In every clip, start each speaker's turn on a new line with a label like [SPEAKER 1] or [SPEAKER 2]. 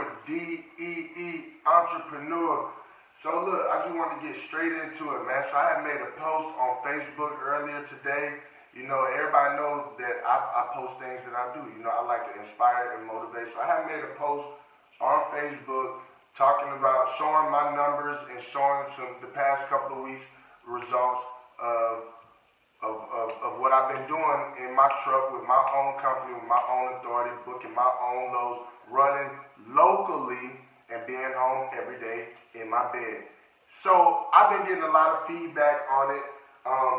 [SPEAKER 1] with DEEentrepreneur. So look, I just want to get straight into it, man. So I had made a post on Facebook earlier today. You know, everybody knows that I post things that I do. You know, I like to inspire and motivate. So I had made a post on Facebook talking about showing my numbers and showing the past couple of weeks results of what I've been doing in my truck with my own company, with my own authority, booking my own loads, running locally, and being home every day in my bed. So I've been getting a lot of feedback on it.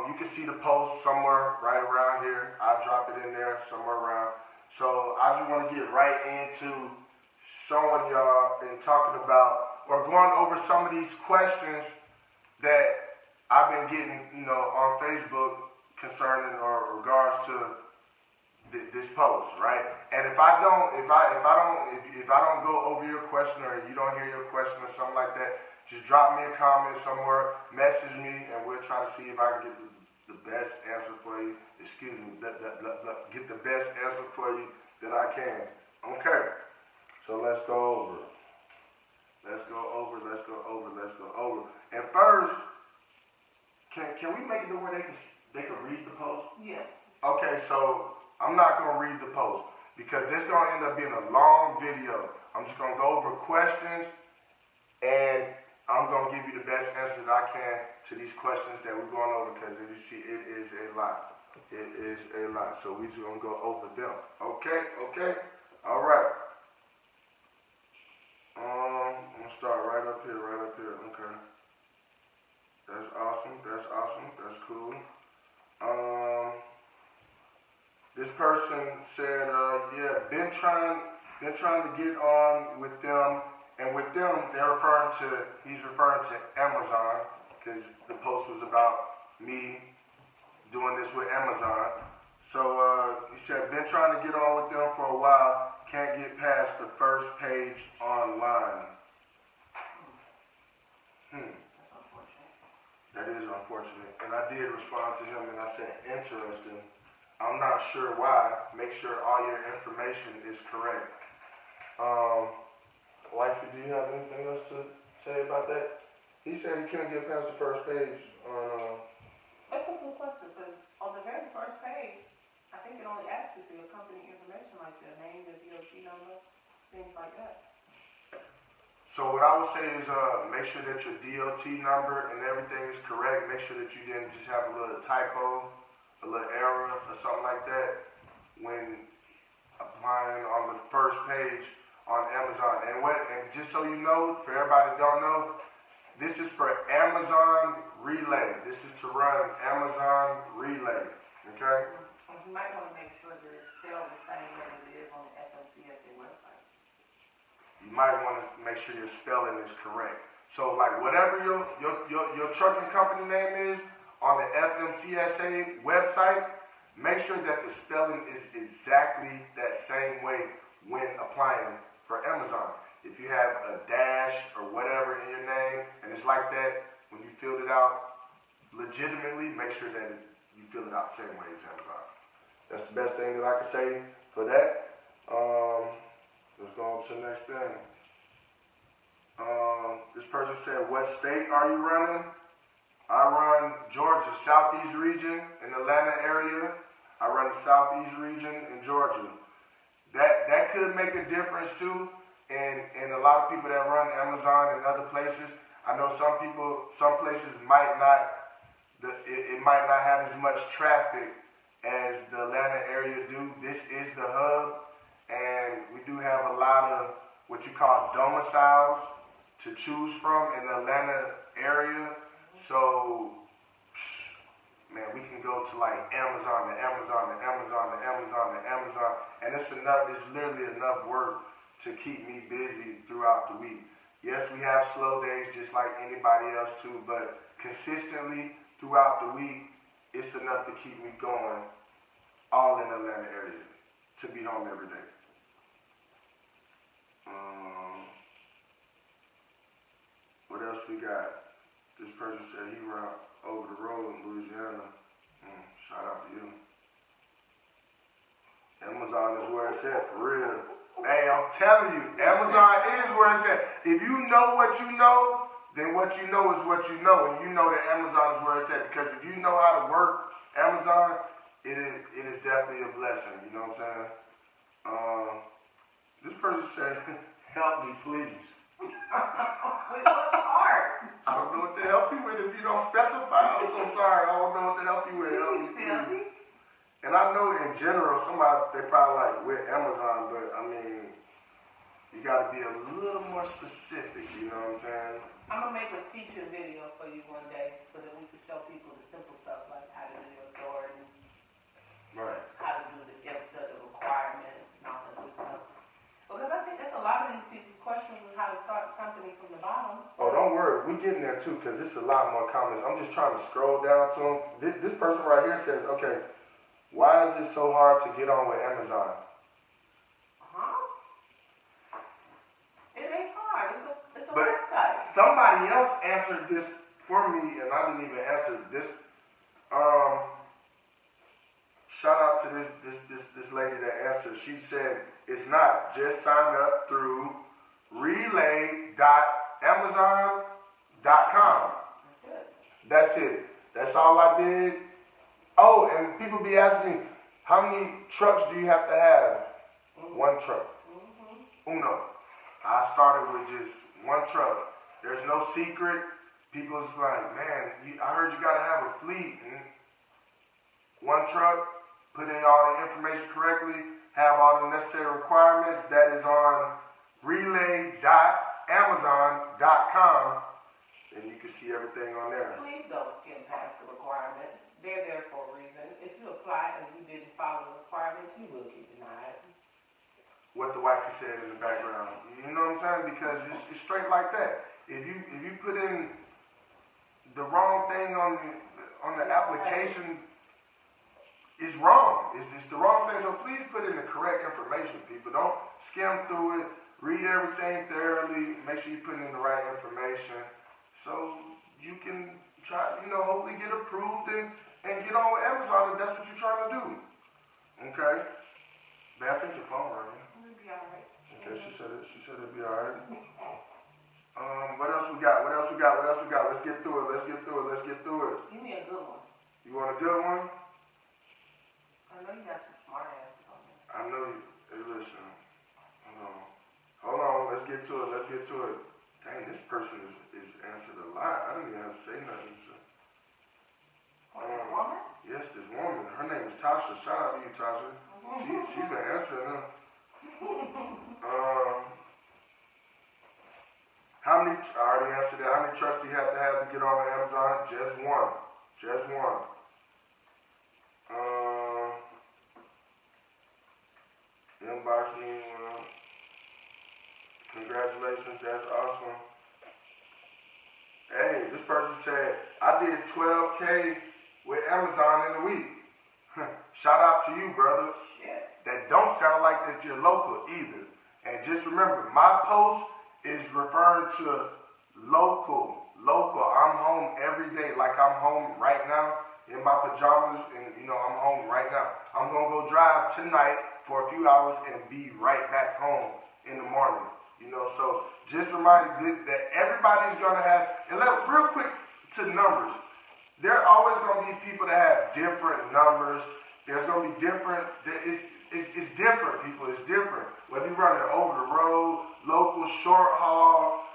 [SPEAKER 1] You can see the post somewhere right around here. I'll drop it in there somewhere around. So I just want to get right into showing y'all and talking about or going over some of these questions that I've been getting, you know, on Facebook concerning or regards to this post, right? And if I don't go over your question or you don't hear your question or something like that, just drop me a comment somewhere, message me, and we'll try to see if I can get the best answer for you. Excuse me, get the best answer for you that I can. Okay, so let's go over. Let's go over. And first, can we make it to where they can read the post?
[SPEAKER 2] Yes.
[SPEAKER 1] Okay, so I'm not going to read the post because this is going to end up being a long video. I'm just going to go over questions and I'm going to give you the best answer that I can to these questions that we're going over because as you see, it is a lot. It is a lot. So we're just going to go over them. Okay? All right. I'm going to start right up here. Okay. That's awesome. That's cool. This person said, yeah, been trying to get on with them, and with them, he's referring to Amazon, because the post was about me doing this with Amazon. So he said, been trying to get on with them for a while, can't get past the first page online. That is unfortunate, and I did respond to him, and I said, interesting. I'm not sure why. Make sure all your information is correct. Wifey, do you have anything else to say about that? He said he couldn't get past the first page.
[SPEAKER 2] That's a good question, because on the very first page, I think it only asks you for your company information, like your name, your DOT number, things like that.
[SPEAKER 1] So what I would say is make sure that your DOT number and everything is correct. Make sure that you didn't just have a little typo, a little error or something like that when applying on the first page on Amazon. And just so you know, for everybody that don't know, this is for Amazon Relay. This is to run Amazon Relay. Okay?
[SPEAKER 2] You might want to make sure that it's spelled the same way as it is on the FMCSA website.
[SPEAKER 1] You might want to make sure your spelling is correct. So like whatever your trucking company name is on the FMCSA website, make sure that the spelling is exactly that same way when applying for Amazon. If you have a dash or whatever in your name and it's like that, when you fill it out legitimately, make sure that you fill it out the same way as Amazon. That's the best thing that I can say for that. Let's go on to the next thing. This person said, what state are you running? I run Georgia, Southeast region in Atlanta area. I run the Southeast region in Georgia. That could make a difference too. And a lot of people that run Amazon and other places, I know some places might not, it might not have as much traffic as the Atlanta area do. This is the hub, and we do have a lot of what you call domiciles to choose from in the Atlanta area. So, man, we can go to like Amazon, and it's literally enough work to keep me busy throughout the week. Yes, we have slow days just like anybody else too, but consistently throughout the week, it's enough to keep me going all in the Atlanta area to be home every day. What else we got? This person said he ran over the road in Louisiana. Shout out to you. Amazon is where it's at, for real. Hey, I'm telling you, Amazon is where it's at. If you know what you know, then what you know is what you know, and you know that Amazon is where it's at. Because if you know how to work Amazon, it is definitely a blessing. You know what I'm saying? This person said, "Help me, please."
[SPEAKER 2] Which was hard.
[SPEAKER 1] I don't know what to help you with if you don't specify. I'm so sorry. I don't know what to help you with. Help me, please. And I know in general, they probably like with Amazon, but I mean, you got to be a little more specific. You know what I'm saying?
[SPEAKER 2] I'm gonna make a teacher video for you one day so that we can show people the simple stuff like how to do your authority,
[SPEAKER 1] Right.
[SPEAKER 2] how to do the requirements, and all that good stuff. Because I think that's a lot of these people's questions on how to start a company from the bottom.
[SPEAKER 1] Oh, don't worry, we getting there too, because it's a lot more comments. I'm just trying to scroll down to them. This person right here says, okay, why is it so hard to get on with Amazon?
[SPEAKER 2] It ain't hard. It's a
[SPEAKER 1] But
[SPEAKER 2] website.
[SPEAKER 1] Somebody else answered this for me, and I didn't even answer this. Shout out to this lady that answered. She said, it's not. Just sign up through relay.amazon.com. That's it. That's all I did. Oh, and people be asking me, how many trucks do you have to have? One truck. Uno. I started with just one truck. There's no secret. People's like, man, I heard you gotta have a fleet. And one truck, put in all the information correctly, have all the necessary requirements. That is on relay.amazon.com, and you can see everything on there.
[SPEAKER 2] Please don't skim past the requirements. They're there for a reason. If you apply and you didn't follow the requirements, you will get denied.
[SPEAKER 1] What the wifey said in the background. You know what I'm saying? Because it's straight like that. If you put in the wrong thing on the application, it's wrong. It's the wrong thing. So please put in the correct information, people. Don't skim through it. Read everything thoroughly. Make sure you put in the right information so you can try, hopefully get approved and get on with Amazon if that's what you're trying to do. Okay? But I think your phone rang.
[SPEAKER 2] It'll be all right.
[SPEAKER 1] Okay, she said it'd be all right. What else we got? Let's get through it.
[SPEAKER 2] Give me a good one.
[SPEAKER 1] You want a good one?
[SPEAKER 2] I know you got some smart asses on there.
[SPEAKER 1] I know you. Hey, listen. Hold on. Let's get to it. Dang, this person is answered a lot. I didn't even have to say nothing. So.
[SPEAKER 2] This woman?
[SPEAKER 1] Yes, this woman. Her name is Tasha. Shout out to you, Tasha. She's been answering them. I already answered that. How many trucks do you have to get on Amazon? Just one. Inbox me. Congratulations, that's awesome. Hey, this person said, I did 12K with Amazon in a week. Shout out to you, brother.
[SPEAKER 2] Yeah.
[SPEAKER 1] That don't sound like that you're local either. And just remember, my post is referring to local. I'm home every day, like I'm home right now in my pajamas, and I'm home right now. I'm gonna go drive tonight for a few hours and be right back home in the morning. So just remind you that everybody's gonna have, and real quick to numbers. There are always gonna be people that have different numbers. There's gonna be different. It's different, people. It's different. Whether you're running over the road, local, short haul,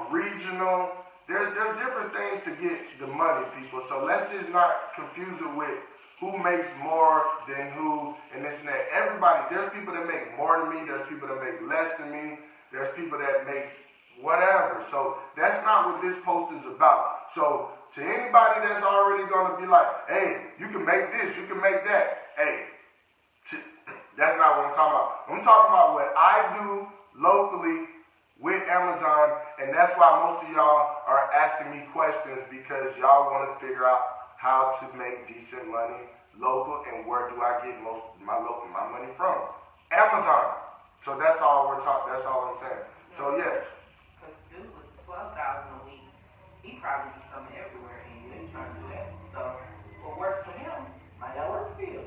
[SPEAKER 1] regional, there's different things to get the money, people. So let's just not confuse it with who makes more than who and this and that. There's people that make more than me. There's people that make less than me. There's people that make whatever. So that's not what this post is about. So to anybody that's already going to be like, hey, you can make this, you can make that. Hey, that's not what I'm talking about. I'm talking about what I do locally with Amazon, and that's why most of y'all are asking me questions, because y'all want to figure out how to make decent money local, and where do I get most of my money from? Amazon. So that's all that's all I'm saying. So yes.
[SPEAKER 2] Because dude was $12,000 a week. He probably do something everywhere, and you ain't trying to do that. So what works for him might not work for you.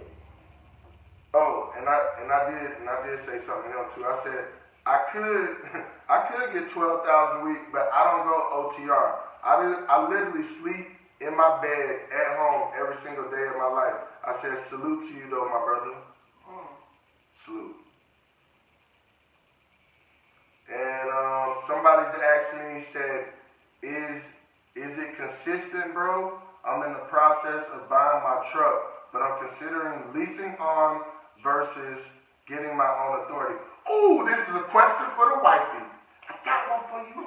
[SPEAKER 1] Oh, and I did did say something else too. I said I could get 12,000 a week, but I don't go OTR. I literally sleep in my bed at home every single day of my life. I said salute to you though, my brother. Salute. And somebody asked me, said, is it consistent, bro? I'm in the process of buying my truck, but I'm considering leasing on versus getting my own authority. Ooh, this is a question for the wifey. I got one for you.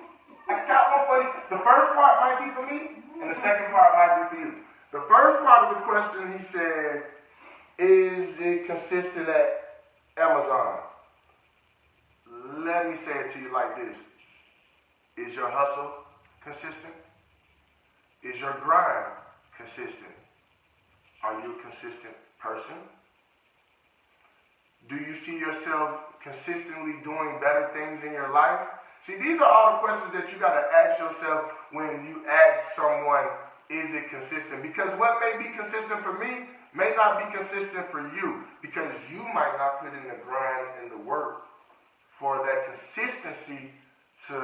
[SPEAKER 1] The first part might be for me, and the second part might be for you. The first part of the question, he said, is it consistent at Amazon? Let me say it to you like this. Is your hustle consistent? Is your grind consistent? Are you a consistent person? Do you see yourself consistently doing better things in your life? See, these are all the questions that you got to ask yourself when you ask someone, is it consistent? Because what may be consistent for me may not be consistent for you, because you might not put in the grind and the work for that consistency to,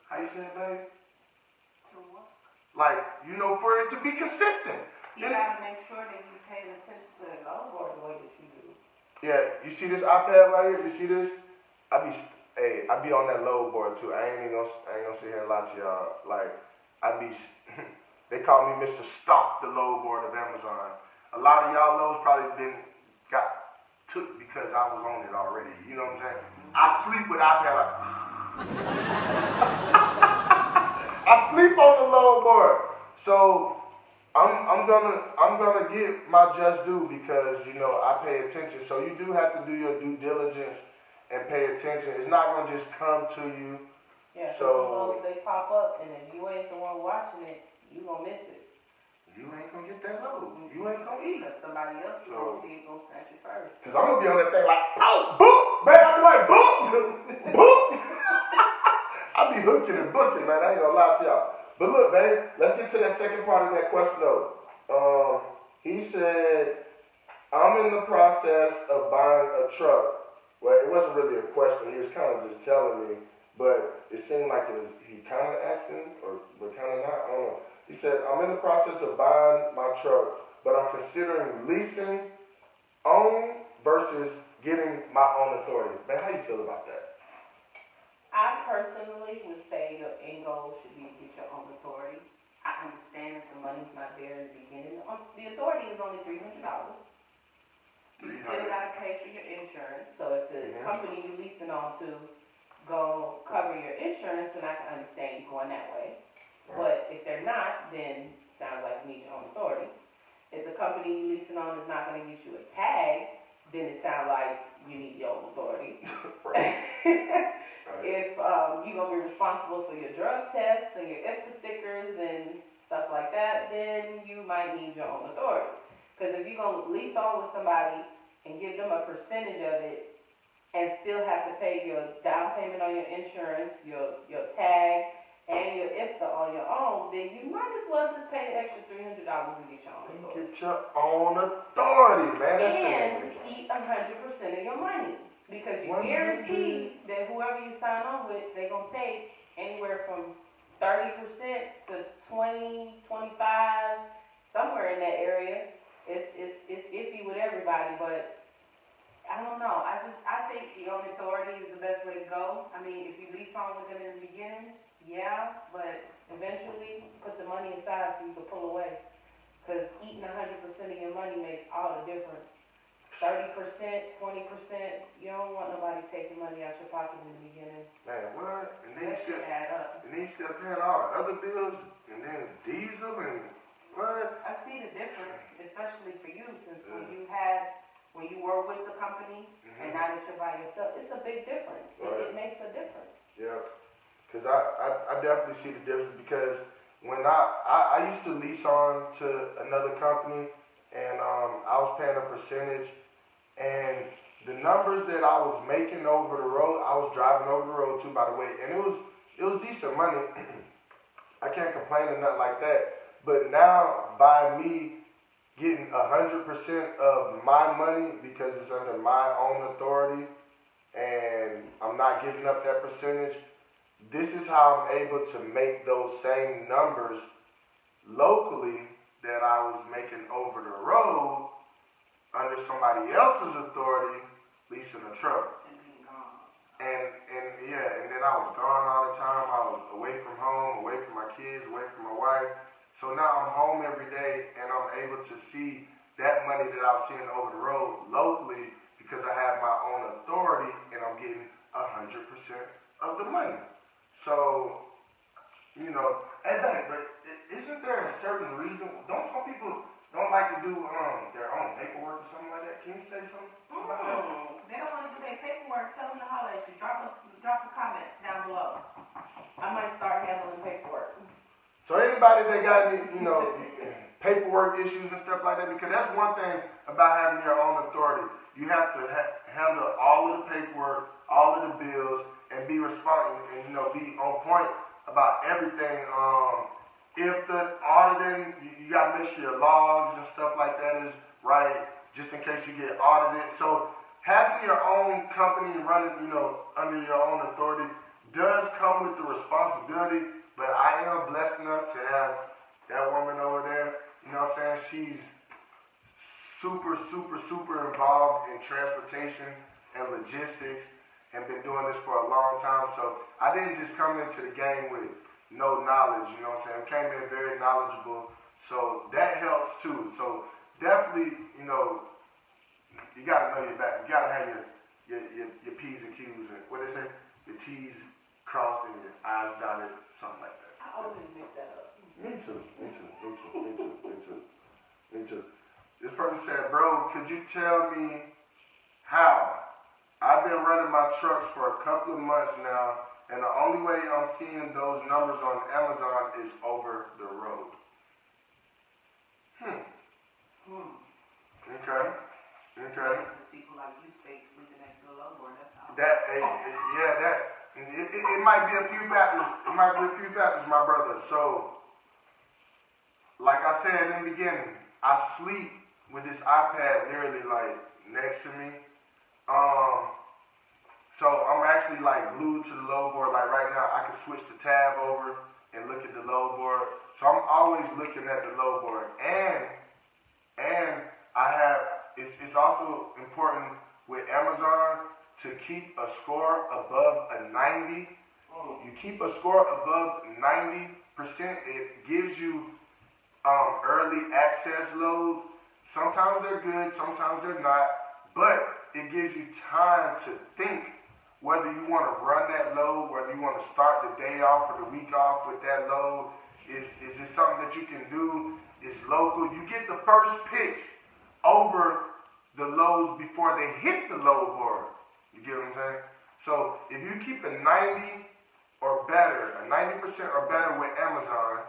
[SPEAKER 1] how you say it, babe?
[SPEAKER 2] To what?
[SPEAKER 1] Like, you know, for it to be consistent.
[SPEAKER 2] You gotta make sure that you pay attention to the longboard the way that you do.
[SPEAKER 1] Yeah, you see this iPad right here? You see this? I be on that load board too. I ain't gonna sit here and lie to y'all. Like, they call me Mr. Stock the load board of Amazon. A lot of y'all loads probably took because I was on it already. You know what I'm saying? I sleep with iPad like, I sleep on the load board. So I'm gonna get my just due because, you know, I pay attention. So you do have to do your due diligence and pay attention. It's not gonna just come to you.
[SPEAKER 2] Yeah,
[SPEAKER 1] so
[SPEAKER 2] they pop up, and if you ain't the one watching it, you gonna miss it.
[SPEAKER 1] You ain't gonna get that load. You ain't gonna eat.
[SPEAKER 2] Somebody else is gonna see it, gonna snatch it first.
[SPEAKER 1] Cause I'm gonna be on that thing like, oh, boop, man. I be like, boop, boop. I be hooking and booking, man. I ain't gonna lie to y'all. But look, babe, let's get to that second part of that question though. He said, I'm in the process of buying a truck. Well, it wasn't really a question. He was kind of just telling me, but it seemed like he kind of asking, but kind of not. I don't know. He said, I'm in the process of buying my truck, but I'm considering leasing on versus getting my own authority. Man, how you feel about that?
[SPEAKER 2] I personally would say your end goal should be to get your own authority. I understand that the money's not there in the beginning. The authority is only $300. You still got to pay for your insurance. So if the company you're leasing on to go cover your insurance, then I can understand you going that way. Right. But if they're not, then sounds like you need your own authority. If the company you're leasing on is not going to get you a tag, then it sounds like you need your own authority. Right. If you're going to be responsible for your drug tests and your IFTA stickers and stuff like that, then you might need your own authority. Because if you're going to lease on with somebody and give them a percentage of it and still have to pay your down payment on your insurance, your tag, and your IFTA on your own, then you might as well just pay the extra $300 and get your own authority.
[SPEAKER 1] Get your own authority, man. That's
[SPEAKER 2] and eat 100% of your money. Because you guarantee that whoever you sign on with, they're going to take anywhere from 30% to 20, 25, somewhere in that area. It's iffy with everybody, but I don't know. I think the own authority is the best way to go. I mean, if you lease on with them in the beginning, yeah, but eventually put the money aside so you can pull away. Because eating 100% of your money makes all the difference. 30%, 20%, you don't want nobody taking money out your pocket in the beginning.
[SPEAKER 1] Man, what? And then
[SPEAKER 2] that should add up.
[SPEAKER 1] And then you still paying all the other bills, and then diesel, and what?
[SPEAKER 2] I see the difference, especially for you, since when you were with the company, and now that you're by yourself, it's a big difference. Right. It makes a difference.
[SPEAKER 1] Yeah, because I definitely see the difference, because when I used to lease on to another company, and I was paying a percentage, and the numbers that I was making over the road, I was driving over the road too, by the way, and it was decent money. I can't complain or nothing like that. But now, by me getting 100% of my money because it's under my own authority, and I'm not giving up that percentage. This is how I'm able to make those same numbers locally that I was making over the road under somebody else's authority, leasing a truck. And then I was gone all the time. I was away from home, away from my kids, away from my wife. So now I'm home every day, and I'm able to see that money that I was seeing over the road locally because I have my own authority, and I'm getting 100% of the money. So, hey, but isn't there a certain reason? Don't some people don't like to do their own paperwork or something like that? Can you say something about that?
[SPEAKER 2] They don't want to do their paperwork. Tell them to holler at you. Drop a comment down below. I might start handling paperwork.
[SPEAKER 1] So anybody that got any, paperwork issues and stuff like that, because that's one thing about having your own authority. You have to handle all of the paperwork, all of the bills, and be responsible and be on point about everything. If the auditing, you got to make sure your logs and stuff like that is right, just in case you get audited. So having your own company and running, under your own authority does come with the responsibility, but I am blessed enough to have that woman over there, she's super, super, super involved in transportation and logistics and been doing this for a long time. So I didn't just come into the game with no knowledge, I came in very knowledgeable, so that helps too. So definitely, you gotta know your back. You gotta have your P's and Q's and what they say, your T's crossed and your I's dotted, something like that.
[SPEAKER 2] I always mix that up.
[SPEAKER 1] Me too. This person said, bro, could you tell me how? I've been running my trucks for a couple of months now, and the only way I'm seeing those numbers on Amazon is over the road. Okay.
[SPEAKER 2] People like you stay sleeping next to the low board, that's how.
[SPEAKER 1] It might be a few factors. My brother. So, like I said in the beginning, I sleep with this iPad literally like next to me. So I'm actually like glued to the load board. Like right now, I can switch the tab over and look at the load board. So I'm always looking at the load board. And it's also important with Amazon to keep a score above a 90. You keep a score above 90%, it gives you early access loads. Sometimes they're good, sometimes they're not, but it gives you time to think whether you want to run that load, whether you want to start the day off or the week off with that load. Is it something that you can do? Is local? You get the first picks over the loads before they hit the load board. You get what I'm saying? So if you keep a 90 or better, a 90% or better with Amazon,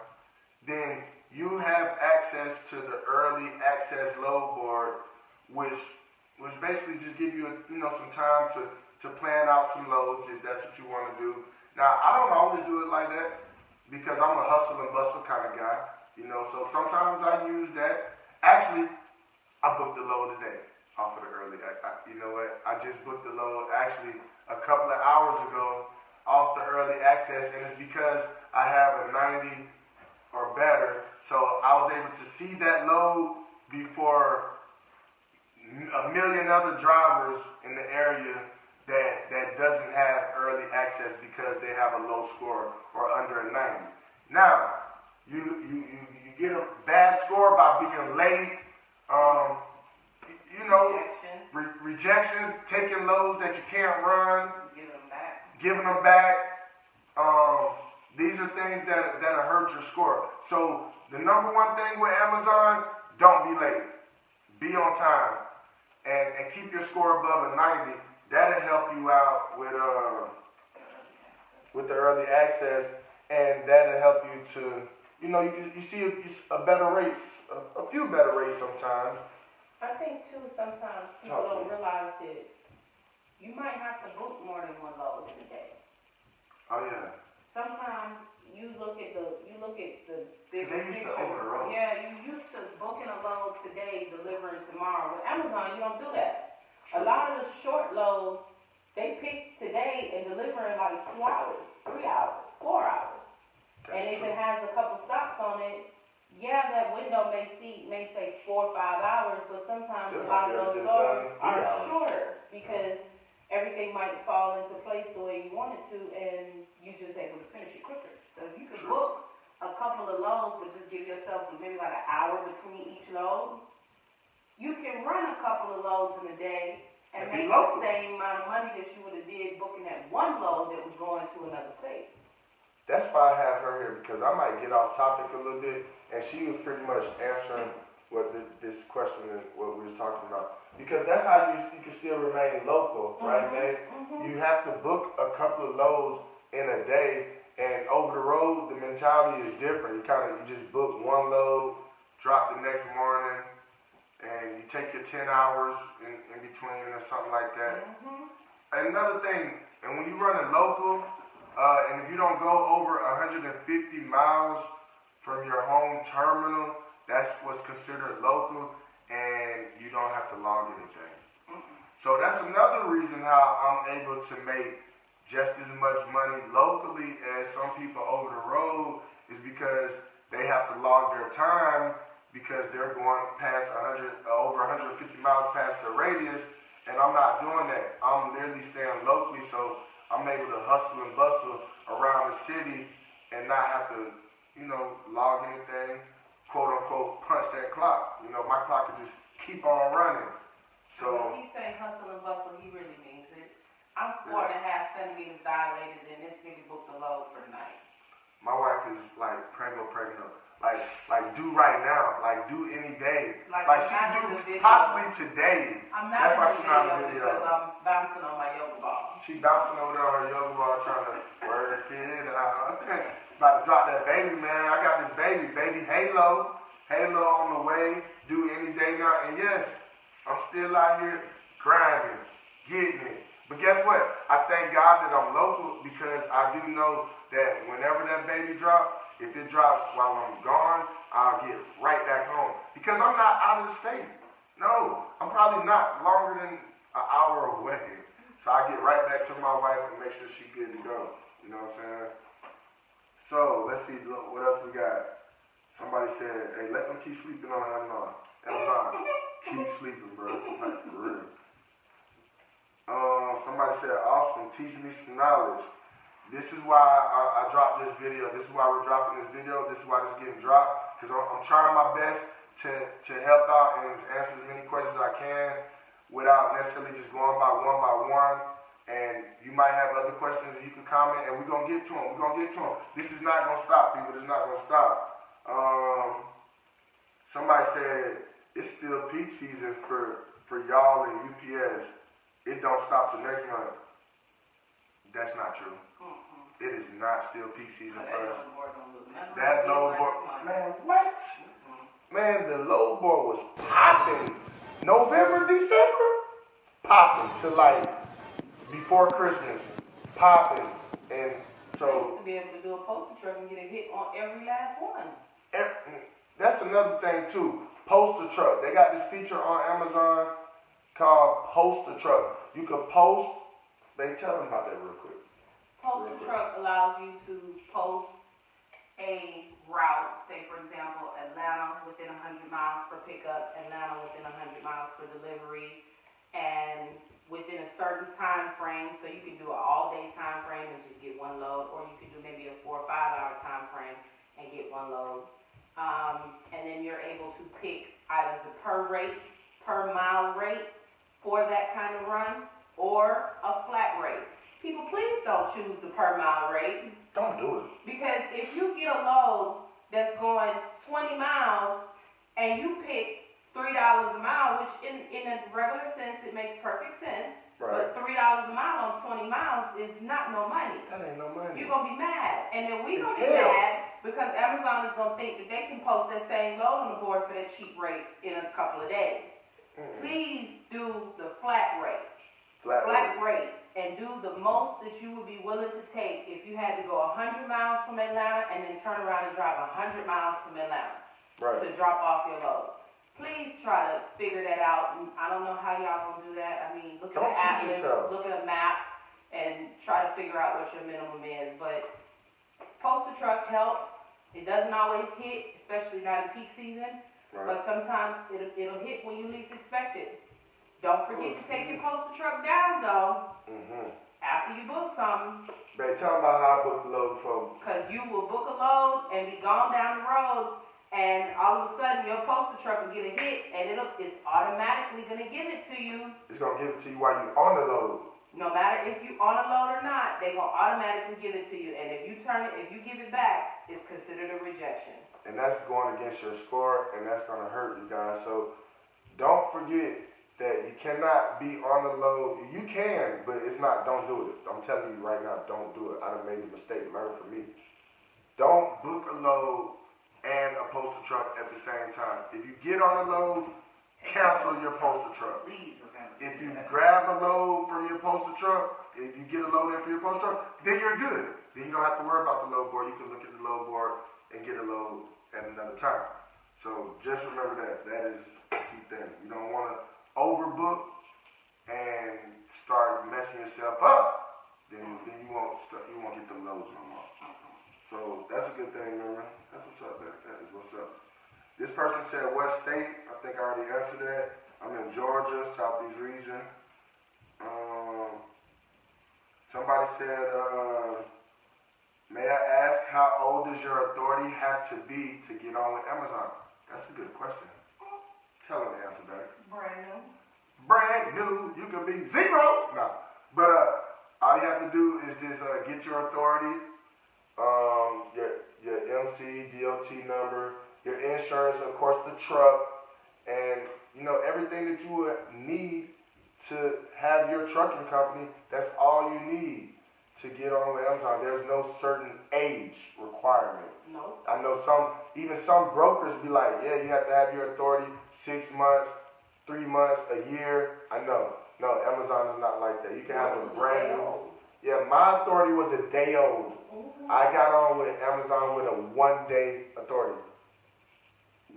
[SPEAKER 1] then you have access to the early access load board, which basically just give you some time to plan out some loads if that's what you want to do. Now I don't always do it like that because I'm a hustle and bustle kind of guy, so sometimes I use that. Actually, I booked the load today off of the early. I just booked the load actually a couple of hours ago off the early access, and it's because I have a 90 or better, so I was able to see that load before a million other drivers in the area that doesn't have early access because they have a low score or under a 90. Now, you get a bad score by being late, rejections, taking loads that you can't run, giving them back. These are things that'll hurt your score. So the number one thing with Amazon, don't be late. Be on time and keep your score above a 90. That'll help you out with the early access, and that'll help you to, you see a better rate, a few better rates sometimes.
[SPEAKER 2] I think too, sometimes people don't realize that you might have to book more than one load in a day.
[SPEAKER 1] Oh yeah.
[SPEAKER 2] Sometimes you look at the bigger picture.
[SPEAKER 1] Over the road.
[SPEAKER 2] Yeah, you used to booking a load today, delivering tomorrow. With Amazon, you don't do that. A lot of the short loads, They pick today and deliver in like 2 hours, 3 hours, 4 hours.
[SPEAKER 1] That's
[SPEAKER 2] and if
[SPEAKER 1] true.
[SPEAKER 2] it has a couple stops on it, yeah, that window may say 4 or 5 hours, but sometimes
[SPEAKER 1] Still
[SPEAKER 2] a lot of
[SPEAKER 1] not
[SPEAKER 2] those
[SPEAKER 1] gonna get it
[SPEAKER 2] loads
[SPEAKER 1] done in 3
[SPEAKER 2] are
[SPEAKER 1] hours.
[SPEAKER 2] shorter because everything might fall into place the way you want it to, and you're just able to finish it quicker. So if you can book a couple of loads, but just give yourself maybe like an hour between each load, you can run a couple of loads in a day and make the same amount of money that you would have did booking that one load that was going to another state.
[SPEAKER 1] That's why I have her here, because I might get off topic a little bit, and she was pretty much answering what this question is, what we was talking about. Because that's how you can still remain local, right, babe? You have to book a couple of loads in a day, and over the road, the mentality is different. You just book one load, drop the next morning, and you take your 10 hours in between or something like that. Another thing, and when you run a local, and if you don't go over 150 miles from your home terminal, that's what's considered local, and you don't have to log anything. So that's another reason how I'm able to make just as much money locally as some people over the road, is because they have to log their time because they're going past over 150 miles past their radius, and I'm not doing that. I'm literally staying locally, so I'm able to hustle and bustle around the city and not have to, log anything, quote unquote, punch that clock. My clock can just keep on running. So
[SPEAKER 2] when he's saying hustle and bustle, he really means it. I'm 4.5 centimeters dilated, and this nigga booked a load for tonight.
[SPEAKER 1] My wife is like pregnant. Like do right now, like do any day. Like she do possibly today.
[SPEAKER 2] I'm
[SPEAKER 1] That's why
[SPEAKER 2] not
[SPEAKER 1] she's
[SPEAKER 2] in
[SPEAKER 1] not
[SPEAKER 2] the
[SPEAKER 1] in the
[SPEAKER 2] video
[SPEAKER 1] video.
[SPEAKER 2] because I'm bouncing on my yoga ball.
[SPEAKER 1] She bouncing over there on her yoga ball trying to work it out. About to drop that baby, man. I got this baby Halo on the way. Do any day now, and yes, I'm still out here grinding, getting it. But guess what? I thank God that I'm local, because I do know that whenever that baby drops, if it drops while I'm gone, I'll get right back home. Because I'm not out of the state. No, I'm probably not longer than an hour away. So I get right back to my wife and make sure she's good to go. You know what I'm saying? So, let's see what else we got. Somebody said, hey, let them keep sleeping on Amazon. Keep sleeping, bro. Like, for real. Somebody said, awesome, teach me some knowledge. This is why I dropped this video. This is why we're dropping this video. This is why this is getting dropped. Because I'm trying my best to help out and answer as many questions as I can without necessarily just going by one. And you might have other questions that you can comment, and we're going to get to them. This is not going to stop, people. This is not going to stop. Somebody said, it's still peak season for y'all and UPS. It don't stop till next month. That's not true. It is not still peak season for us. That low board, man, what? Man, the low board was popping. November, December, popping to like before Christmas, popping. And so
[SPEAKER 2] to be able to do a postal truck and get a hit on every last one.
[SPEAKER 1] That's another thing too. Postal truck. They got this feature on Amazon called Postal truck. You can post. They tell them about that real quick.
[SPEAKER 2] Postal truck allows you to post a route, say for example, Atlanta within 100 miles for pickup, Atlanta within 100 miles for delivery, and within a certain time frame. So you can do an all-day time frame and just get one load, or you can do maybe a 4 or 5 hour time frame and get one load. And then you're able to pick either the per mile rate for that kind of run, or a flat rate. People, please don't choose the per mile rate.
[SPEAKER 1] Don't do it.
[SPEAKER 2] Because if you get a load that's going 20 miles and you pick $3 a mile, which in a regular sense, it makes perfect sense.
[SPEAKER 1] Right.
[SPEAKER 2] But $3 a mile on 20 miles is not no money.
[SPEAKER 1] That ain't no money.
[SPEAKER 2] You're going to be mad. And then we're going to be mad because Amazon is going to think that they can post that same load on the board for that cheap rate in a couple of days. Please do the flat rate. Flat rate. And do the most that you would be willing to take if you had to go 100 miles from Atlanta and then turn around and drive 100 miles from Atlanta to drop off your load. please try to figure that out. I don't know how y'all gonna do that. I mean, look at
[SPEAKER 1] Don't
[SPEAKER 2] the
[SPEAKER 1] teach
[SPEAKER 2] atlas,
[SPEAKER 1] yourself.
[SPEAKER 2] look at a map, and try to figure out what your minimum is. But postal truck helps. It doesn't always hit, especially not in peak season.
[SPEAKER 1] Right.
[SPEAKER 2] But sometimes it'll hit when you least expect it. Don't forget to take your postal truck down though. After you book something.
[SPEAKER 1] Babe, tell them about how I booked the load before.
[SPEAKER 2] Because you will book a load and be gone down the road, and all of a sudden your postal truck will get a hit, and it's automatically going to give it to you.
[SPEAKER 1] It's going to give it to you while you're on the load.
[SPEAKER 2] No matter if you're on a load or not, they're going to automatically give it to you. And if you give it back, it's considered a rejection.
[SPEAKER 1] And that's going against your score, and that's going to hurt you guys. So don't forget that you cannot be on the load. You can, but it's not, don't do it. I'm telling you right now, don't do it. I done made a mistake. Learn from me. Don't book a load and a postal truck at the same time. If you get on a load, cancel your postal truck. If you grab a load from your postal truck, if you get a load in for your postal truck, then you're good. Then you don't have to worry about the load board. You can look at the load board and get a load at another time. So just remember that. That is the key thing. You don't want to overbook and start messing yourself up. Then you won't get the loads no more. So that's a good thing, remember? That's what's up, man. That is what's up. This person said what state? I think I already answered that. I'm in Georgia, Southeast region. Somebody said, may I ask how old does your authority have to be to get on with Amazon? That's a good question. Tell them the answer back.
[SPEAKER 2] Brand new.
[SPEAKER 1] Brand new. You can be 0. No. But all you have to do is just get your authority, your MC, DOT number, your insurance, of course, the truck, and everything that you would need to have your trucking company. That's all you need to get on with Amazon. There's no certain age requirement.
[SPEAKER 2] No.
[SPEAKER 1] I know some brokers be like, yeah, you have to have your authority 6 months, 3 months, a year. I know. No, Amazon is not like that. You can have a brand new. Yeah, my authority was a day old. I got on with Amazon with a 1-day authority.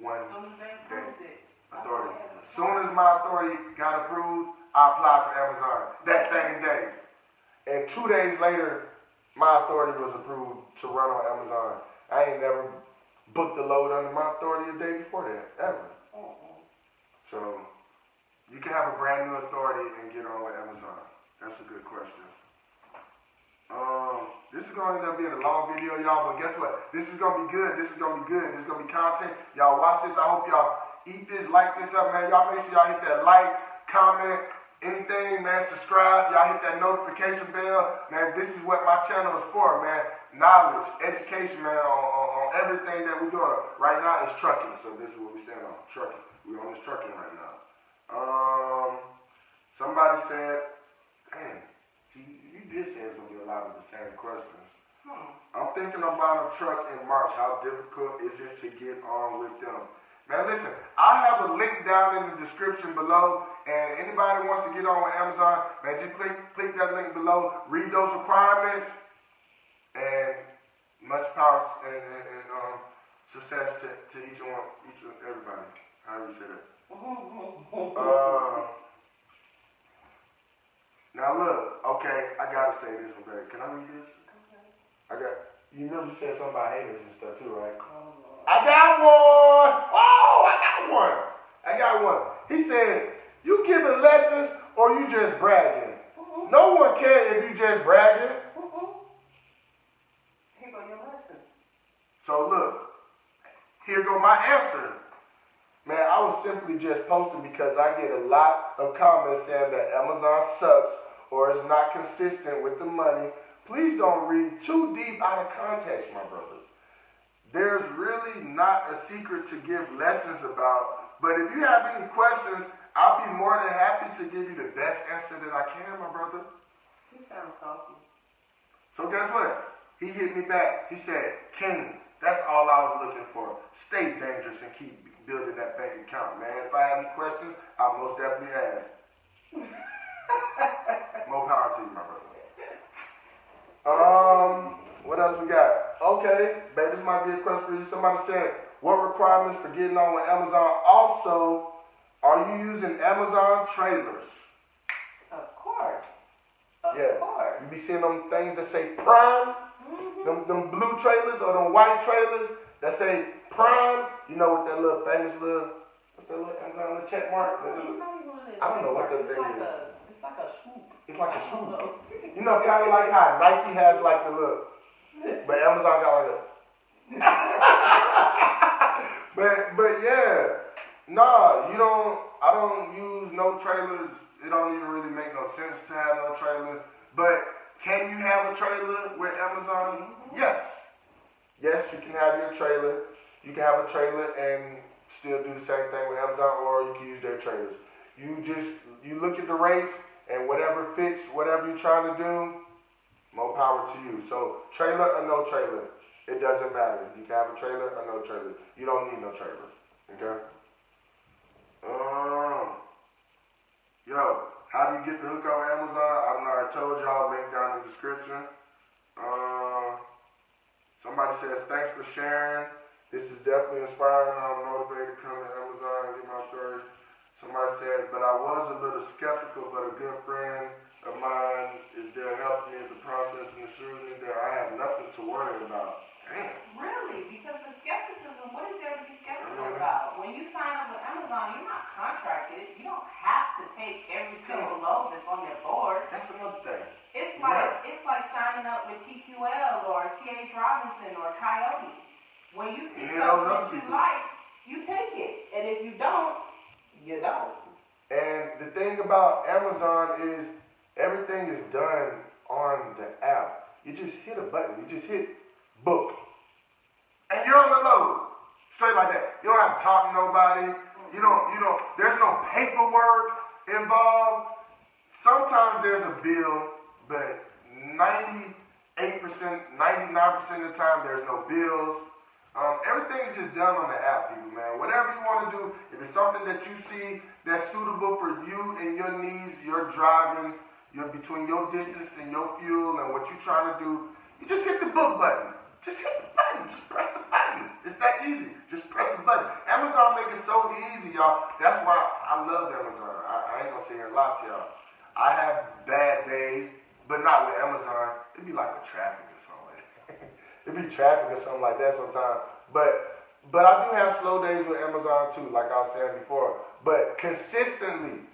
[SPEAKER 1] 1 day authority. As soon as my authority got approved, I applied for Amazon that same day. And 2 days later, my authority was approved to run on Amazon. I ain't never booked a load under my authority a day before that, ever. So, you can have a brand new authority and get on with Amazon. That's a good question. This is going to end up being a long video, y'all, but guess what? This is going to be good. This is going to be good. This is going to be content. Y'all watch this. I hope y'all eat this, like this up, man. Y'all make sure y'all hit that like, comment, anything, man. Subscribe. Y'all hit that notification bell. Man, this is what my channel is for, man. Knowledge, education, man, on everything that we're doing. Right now, it's trucking. So this is what we stand on, trucking. We're on this trucking right now. Somebody said, dang, you did say it's going to be a lot of the same questions. I'm thinking about a truck in March. How difficult is it to get on with them? Man, listen, I have a link down in the description below, and anybody wants to get on with Amazon, man, just click that link below, read those requirements, and much power and success to each and everybody. How do you say that? Now look, okay, I gotta say this one, baby. Can I read this? You remember you said something about haters and stuff too, right? I got one! Oh, I got one. He said, you giving lessons or you just bragging? No one cares if you just bragging.
[SPEAKER 2] Here go your lesson.
[SPEAKER 1] So look, here go my answer. Man, I was simply just posting because I get a lot of comments saying that Amazon sucks or is not consistent with the money. Please don't read too deep out of context, my brother. There's really not a secret to give lessons about, but if you have any questions, I'll be more than happy to give you the best answer that I can, my brother.
[SPEAKER 2] You sound salty.
[SPEAKER 1] So guess what? He hit me back. He said, King, that's all I was looking for. Stay dangerous and keep building that bank account, man. If I have any questions, I'll most definitely ask. More power to you, my brother. What else we got? Okay, babe, this might be a question for you. Somebody said, what requirements for getting on with Amazon? Also, are you using Amazon trailers?
[SPEAKER 2] Of course. Of course.
[SPEAKER 1] You be seeing them things that say Prime, them blue trailers or them white trailers that say Prime. You know, with that little famous what's that little Amazon check mark? I don't know what that thing is.
[SPEAKER 2] It's like a swoop.
[SPEAKER 1] It's like a swoop. You know, kind of like how Nike has like the look, but Amazon got like a. but yeah, nah, I don't use no trailers. It don't even really make no sense to have no trailer. But can you have a trailer with Amazon? Yes. Yes, you can have your trailer. You can have a trailer and still do the same thing with Amazon, or you can use their trailers. You look at the rates and whatever fits, whatever you're trying to do, more power to you. So trailer or no trailer, it doesn't matter. You can have a trailer or no trailer. You don't need no trailer. Okay? Yo, how do you get the hook on Amazon? I already told y'all, link down in the description. Somebody says, thanks for sharing. This is definitely inspiring. I'm motivated to come to Amazon and get my story. Somebody said, but I was a little skeptical, but a good friend of mine is there helping me in the process and assures me that I have nothing to worry about. Damn.
[SPEAKER 2] Really? Because the skepticism, what is there to be skeptical about? When you sign up with Amazon, you're not contracted. You don't have to take every single load that's on their board.
[SPEAKER 1] That's another thing.
[SPEAKER 2] It's like signing up with TQL or C.H. Robinson or Coyote. When you see something that you like, you take it. And if you don't, you don't.
[SPEAKER 1] And the thing about Amazon is everything is done on the app. You just hit a button. You just hit book. And you're on the load. Straight like that. You don't have to talk to nobody. You don't, there's no paperwork involved. Sometimes there's a bill, but 98%, 99% of the time there's no bills. Everything's just done on the app, people, man. Whatever you want to do, if it's something that you see that's suitable for you and your needs, your driving, between your distance and your fuel and what you're trying to do, you just hit the book button. Just hit the button. Just press the button. It's that easy. Just press the button. Amazon make it so easy, y'all. That's why I love Amazon. I ain't gonna sit here and lie to y'all. I have bad days, but not with Amazon. It'd be like with traffic or something. It'd be traffic or something like that sometimes. But I do have slow days with Amazon too, like I was saying before. But consistently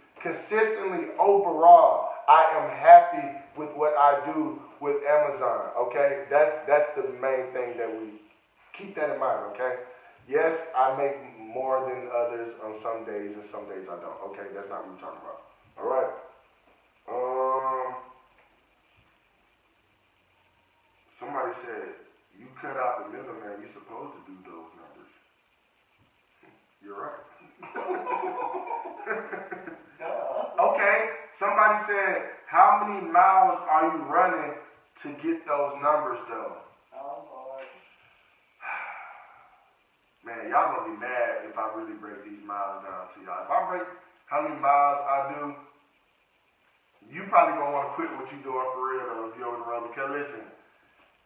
[SPEAKER 1] overall, I am happy with what I do with Amazon, okay? That's the main thing that we keep that in mind, okay? Yes, I make more than others on some days, and some days I don't. Okay, that's not what we're talking about. All right. Somebody said, you cut out the middleman, you're supposed to do those numbers. You're right. Okay, somebody said, how many miles are you running to get those numbers though?
[SPEAKER 2] Oh, Lord.
[SPEAKER 1] Man, y'all gonna be mad if I really break these miles down to y'all. If I break how many miles I do, you probably gonna want to quit what you doing for real though if you're over the road. Because listen,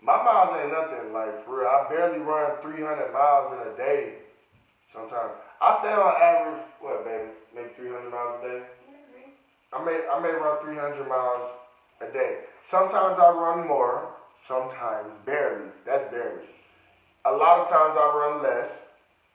[SPEAKER 1] my miles ain't nothing, like for real. I barely run 300 miles in a day sometimes. I say on average, what baby, maybe 300 miles a day? I may run 300 miles a day. Sometimes I run more, sometimes barely. That's barely. A lot of times I run less.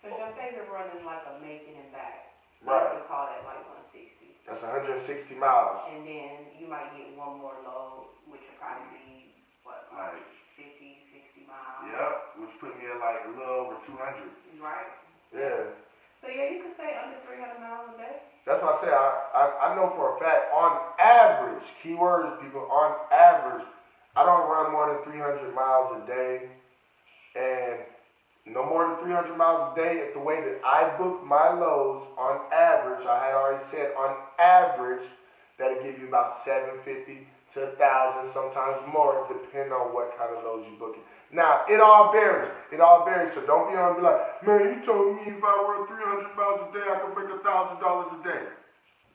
[SPEAKER 2] Because your favorite run is like a making and back. So
[SPEAKER 1] Right.
[SPEAKER 2] you can call that like 160.
[SPEAKER 1] That's 160 miles.
[SPEAKER 2] And then you might get one more load, which will probably be, what, like 50, 60 miles.
[SPEAKER 1] Yep, which put me at like a little over 200.
[SPEAKER 2] Right.
[SPEAKER 1] Yeah.
[SPEAKER 2] So yeah, you could say under 300 miles a day.
[SPEAKER 1] That's why I say I know for a fact, on average, keywords, people, on average, I don't run more than 300 miles a day. And no more than 300 miles a day, at the way that I book my loads, on average, I had already said, on average, that'll give you about 750 to 1,000, sometimes more, depending on what kind of loads you're booking. Now, it all varies. So don't be on and be like, man, you told me if I run 300 miles a day, I could make $1,000 a day.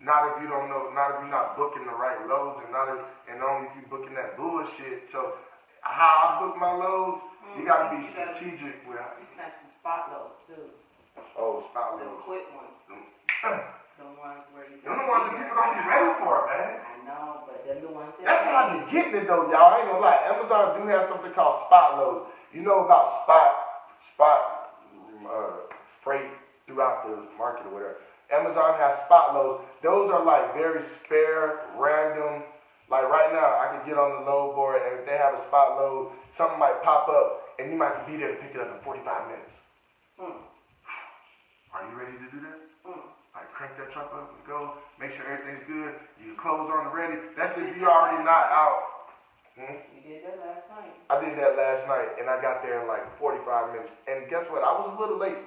[SPEAKER 1] Not if you don't know, not if you're not booking the right loads, and only if you're booking that bullshit. So how I book my loads, you gotta be strategic with.
[SPEAKER 2] You snatch some spot loads too.
[SPEAKER 1] Oh, spot
[SPEAKER 2] The
[SPEAKER 1] loads.
[SPEAKER 2] quick ones. The ones where you.
[SPEAKER 1] Them the ones that people don't be ready for, man.
[SPEAKER 2] I know, but they're the ones that.
[SPEAKER 1] That's how I be getting it though, y'all. I ain't gonna lie. Amazon do have something called spot loads. You know about spot freight throughout the market or whatever. Amazon has spot loads. Those are like very spare, random. Like right now, I could get on the load board, and if they have a spot load, something might pop up, and you might be there to pick it up in 45 minutes. Are you ready to do that? Like crank that truck up and go, make sure everything's good, your clothes on and ready. That's if you're already not out.
[SPEAKER 2] You did that last night.
[SPEAKER 1] I did that last night, and I got there in like 45 minutes. And guess what? I was a little late.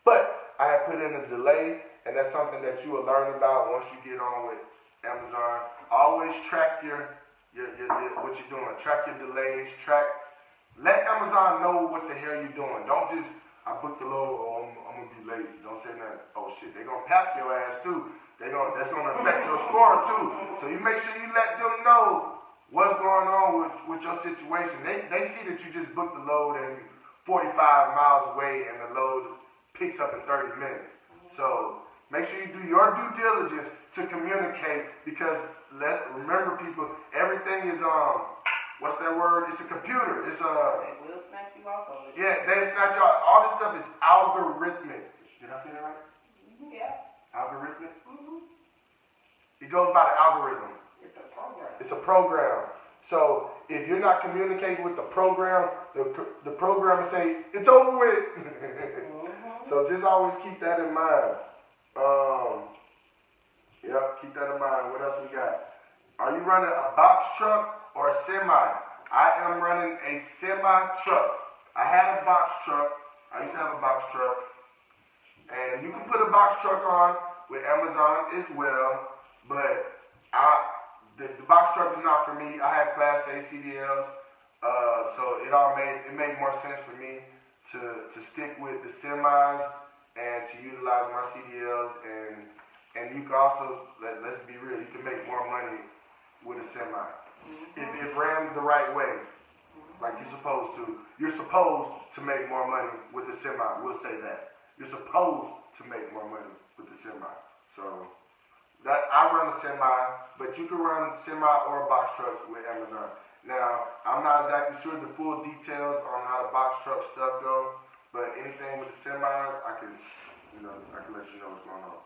[SPEAKER 1] But I had put in a delay, and that's something that you will learn about once you get on with Amazon. Always track your what you're doing. Track your delays. Let Amazon know what the hell you're doing. Don't just, I booked the load, oh, I'm gonna be late. Don't say nothing. Oh shit, they're gonna pap your ass too. That's gonna affect your score too. So you make sure you let them know what's going on with your situation. They see that you just booked the load and 45 miles away and the load picks up in 30 minutes. So make sure you do your due diligence to communicate, because remember people, everything is what's that word? It's a computer. It's a
[SPEAKER 2] They will snatch you off of it.
[SPEAKER 1] yeah, they snatch you off. All this stuff is algorithmic. Did I say that right?
[SPEAKER 2] Yeah.
[SPEAKER 1] Algorithmic? It goes by the algorithm.
[SPEAKER 2] It's a program.
[SPEAKER 1] It's a program. So if you're not communicating with the program, the program will say, it's over with. So just always keep that in mind. Yep, keep that in mind. What else we got? Are you running a box truck or a semi? I am running a semi truck. I had a box truck. I used to have a box truck. And you can put a box truck on with Amazon as well, but the box truck is not for me. I have Class A CDLs, so it made more sense for me to stick with the semis and to utilize my CDLs, and you can also, let's be real, you can make more money with a semi. If ran the right way, like you're supposed to. You're supposed to make more money with the semi, we'll say that. You're supposed to make more money with the semi. So that I run a semi, but you can run semi or box trucks with Amazon. Now, I'm not exactly sure the full details on how the box truck stuff go, but anything with the semis, I can let you know what's going on.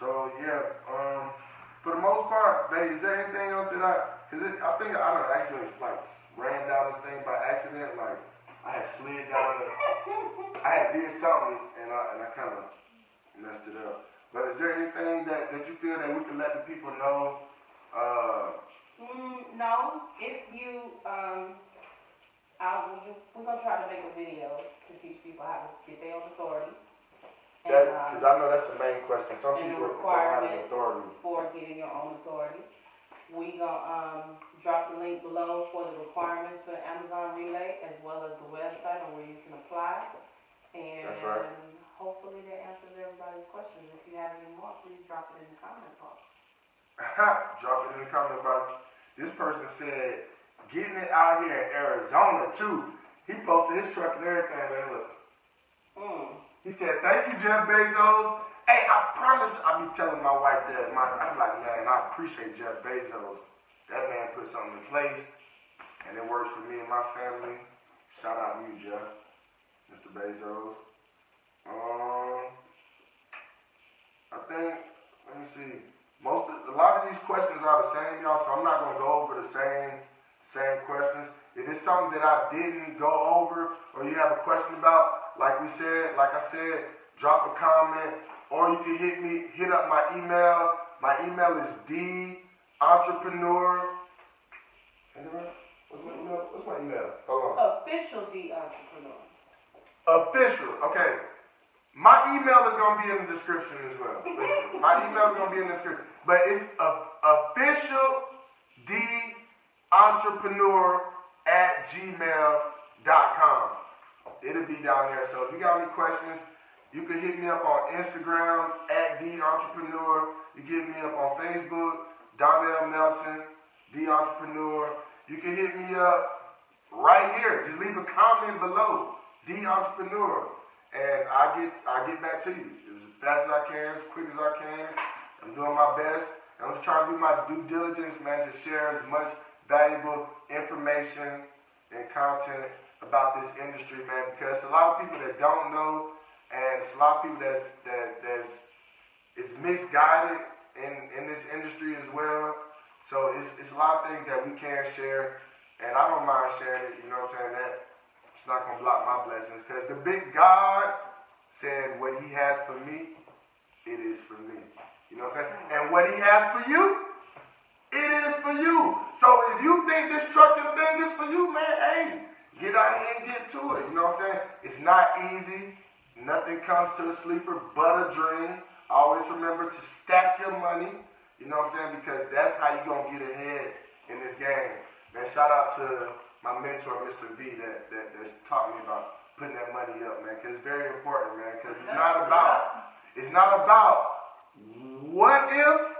[SPEAKER 1] So yeah, for the most part, babe, is there anything else that I don't actually like ran down this thing by accident, like I had slid down I had did something and I kind of messed it up. But is there anything that you feel that we can let the people know?
[SPEAKER 2] No. If you, we're going to try to make a video to teach people how to get their own authority.
[SPEAKER 1] Because I know that's the main question. Some people don't have an authority.
[SPEAKER 2] For getting your own authority. We're going to drop the link below for the requirements for the Amazon Relay, as well as the website on where you can apply. And
[SPEAKER 1] that's right.
[SPEAKER 2] Hopefully that answers everybody's questions. If you have any more, please drop it in the comment box.
[SPEAKER 1] Drop it in the comment box. This person said, getting it out here in Arizona too. He posted his truck and everything, man. Look. He said, thank you, Jeff Bezos. Hey, I promise I be telling my wife that. I'm like, man, I appreciate Jeff Bezos. That man put something in place, and it works for me and my family. Shout out to you, Jeff, Mr. Bezos. I think, let me see. A lot of these questions are the same, y'all, so I'm not going to go over the same questions. If it's something that I didn't go over or you have a question about, like I said, drop a comment, or you can hit up my email. My email is DEEentrepreneur. What's my email? Hold on.
[SPEAKER 2] OfficialDeeEntrepreneur.
[SPEAKER 1] Official, okay. My email is going to be in the description as well. Listen, my email is going to be in the description. But it's OfficialDeeEntrepreneur@gmail.com. It'll be down there. So if you got any questions, you can hit me up on Instagram @DEEentrepreneur. You can hit me up on Facebook, Donnell Nelson, DEEentrepreneur. You can hit me up right here. Just leave a comment below, DEEentrepreneur, and I get back to you as fast as I can, as quick as I can. I'm doing my best. I'm just trying to do my due diligence, man, to share as much valuable information and content about this industry, man, because a lot of people that don't know, and it's a lot of people that's misguided in this industry as well. So it's a lot of things that we can share, and I don't mind sharing it, you know what I'm saying? That it's not gonna block my blessings, because the big God said what he has for me, it is for me. You know what I'm saying? And what he has for you, it is for you. So if you think this trucking thing is for you, man, hey, get out here and get to it. You know what I'm saying? It's not easy. Nothing comes to a sleeper but a dream. Always remember to stack your money. You know what I'm saying? Because that's how you're going to get ahead in this game. Man, shout out to my mentor, Mr. V, that's taught me about putting that money up, man. Because it's very important, man. Because it's not about what if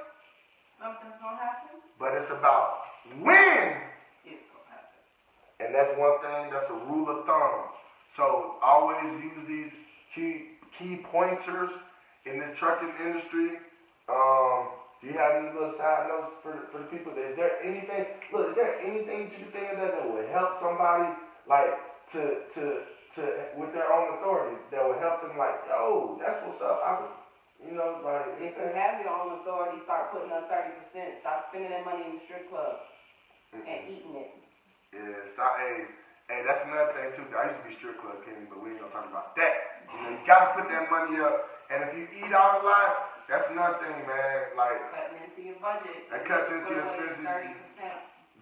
[SPEAKER 2] something's going to happen,
[SPEAKER 1] but it's about when
[SPEAKER 2] it's going to happen.
[SPEAKER 1] And that's one thing, that's a rule of thumb. So always use these key pointers in the trucking industry. Do you have any little side notes for the people? Is there anything that you think that would help somebody like to with their own authority that would help them like, yo, that's what's up. You know, like
[SPEAKER 2] if you have your own authority, start putting up 30%. Stop spending that money in the strip club and eating it.
[SPEAKER 1] Yeah, stop. Hey, that's another thing too. I used to be strip club king, but we ain't gonna talk about that. You know, you gotta put that money up. And if you eat out a lot, that's another thing, man. Like
[SPEAKER 2] cutting into your budget.
[SPEAKER 1] That cuts into your expenses.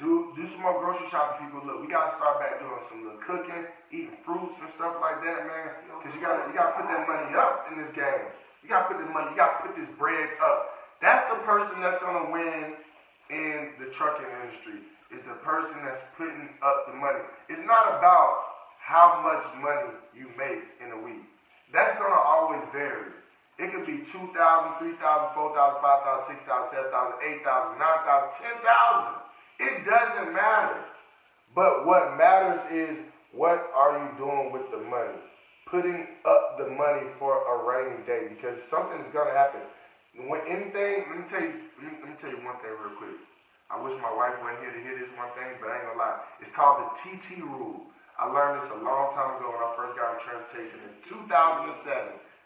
[SPEAKER 2] 30%.
[SPEAKER 1] Do some more grocery shopping, people. Look, we gotta start back doing some little cooking, eating fruits and stuff like that, man. Cause you gotta put that money up in this game. You gotta put this bread up. That's the person that's gonna win in the trucking industry. Is the person that's putting up the money. It's not about how much money you make in a week. That's gonna always vary. It could be 2,000, 3,000, 4,000, 5,000, 6,000, 7,000, 8,000, 9,000, 10,000. It doesn't matter. But what matters is, what are you doing with the money? Putting up the money for a rainy day, because something's gonna happen. When anything, let me tell you one thing real quick. I wish my wife wasn't here to hear this one thing, but I ain't gonna lie. It's called the TT rule. I learned this a long time ago when I first got in transportation in 2007.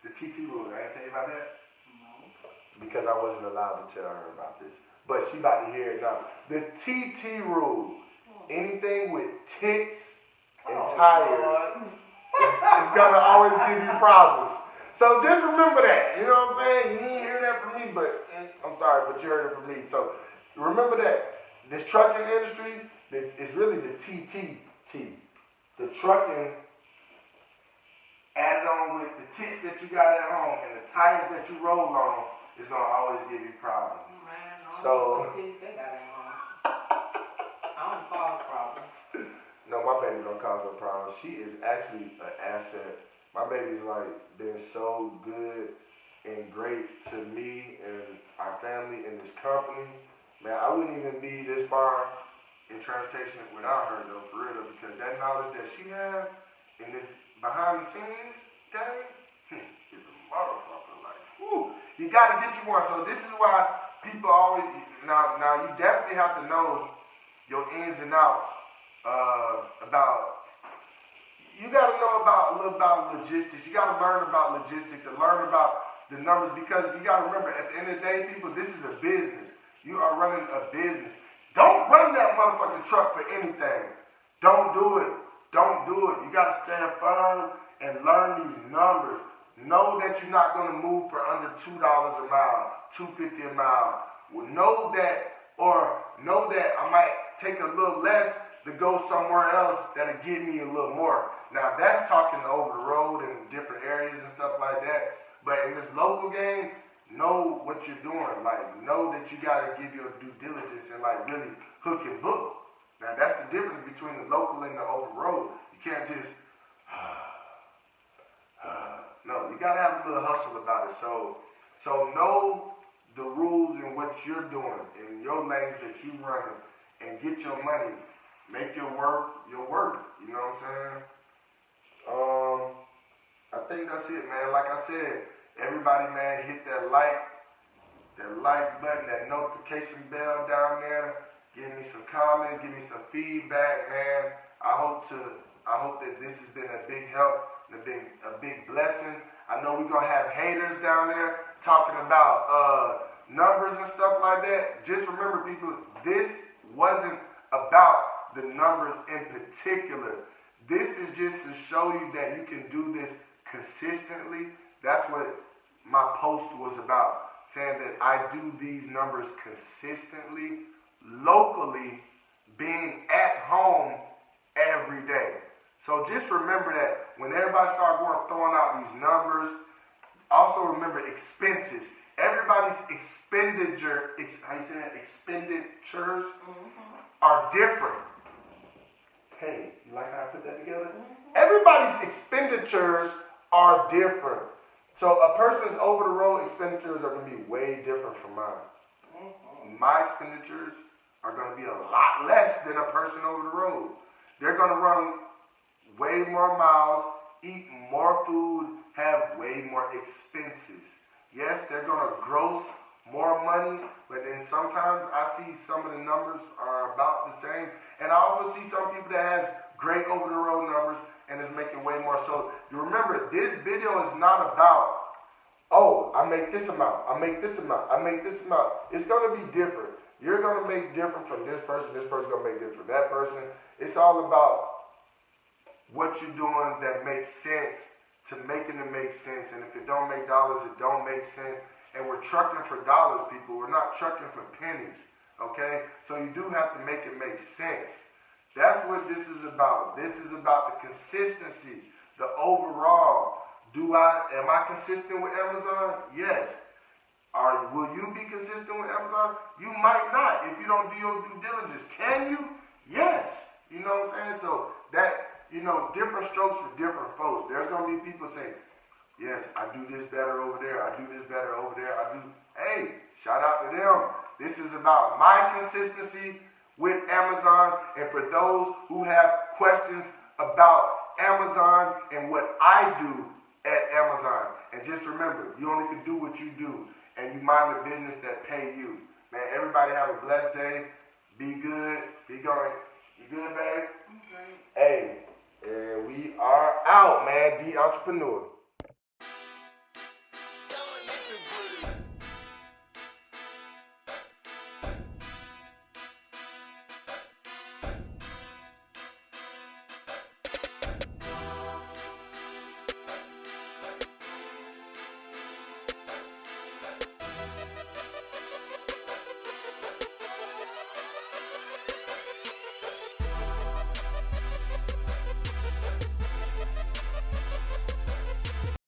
[SPEAKER 1] The TT rule. I ain't tell you about that?
[SPEAKER 2] No.
[SPEAKER 1] Because I wasn't allowed to tell her about this. But she about to hear it now. The TT rule. Anything with tits and tires is gonna always give you problems. So just remember that. You know what I'm saying? You didn't hear that from me, but I'm sorry, but you heard it from me. So remember that. This trucking industry is really the TTT. The trucking added on with the tits that you got at home and the tires that you roll on is gonna always give you problems.
[SPEAKER 2] Man,
[SPEAKER 1] So
[SPEAKER 2] they got it on. I don't cause problems.
[SPEAKER 1] No, my baby don't cause no problems. She is actually an asset. My baby's like been so good and great to me and our family and this company. Man, I wouldn't even be this far in transportation without her though, for real, because that knowledge that she has in this behind the scenes game is a motherfucker. Like, whoo, you gotta get you one. So this is why people always now you definitely have to know your ins and outs about. You gotta know a little about logistics. You gotta learn about logistics and learn about the numbers, because you gotta remember, at the end of the day, people, this is a business. You are running a business. Don't run that motherfucking truck for anything. Don't do it. Don't do it. You got to stand firm and learn these numbers. Know that you're not going to move for under $2 a mile, $2.50 a mile. Well, know that I might take a little less to go somewhere else that'll give me a little more. Now, that's talking over the road and different areas and stuff like that. But in this local game, know what you're doing. Like, know that you got to give your due diligence and, like, really hook and book. Now, that's the difference between the local and the over road. You can't just, no, you got to have a little hustle about it. So know the rules and what you're doing in your lanes that you running, and get your money make your work, you know what I'm saying? I think that's it, man. Like I said, everybody, man, hit that like button, that notification bell down there. Give me some comments, give me some feedback, man. I hope that this has been a big help and a big blessing. I know we're gonna have haters down there talking about numbers and stuff like that. Just remember, people, this wasn't about the numbers in particular. This is just to show you that you can do this consistently. That's what my post was about, saying that I do these numbers consistently, locally, being at home every day. So just remember that when everybody starts throwing out these numbers, also remember expenses. Everybody's expenditures are different. Hey, you like how I put that together? Everybody's expenditures are different. So a person's over-the-road expenditures are going to be way different from mine. My expenditures are going to be a lot less than a person over the road. They're going to run way more miles, eat more food, have way more expenses. Yes, they're going to gross more money, but then sometimes I see some of the numbers are about the same. And I also see some people that has great over-the-road numbers and is making way more. So you remember, this video is not about, oh, I make this amount, I make this amount, I make this amount. It's going to be different. You're going to make different from this person's going to make different from that person. It's all about what you're doing that makes sense to making it make sense. And if it don't make dollars, it don't make sense. And we're trucking for dollars, people. We're not trucking for pennies, okay? So you do have to make it make sense. That's what this is about. This is about the consistency, the overall. Am I consistent with Amazon? Yes. Will you be consistent with Amazon? You might not if you don't do your due diligence. Can you? Yes. You know what I'm saying? So that, different strokes for different folks. There's going to be people saying, yes, I do this better over there. I do this better over there. Hey, shout out to them. This is about my consistency with Amazon. And for those who have questions about Amazon and what I do at Amazon. And just remember, you only can do what you do. And you mind the business that pay you. Man, everybody have a blessed day. Be good. Be going. You good, babe?
[SPEAKER 2] I'm great.
[SPEAKER 1] Hey, and we are out, man. DEEentrepreneur.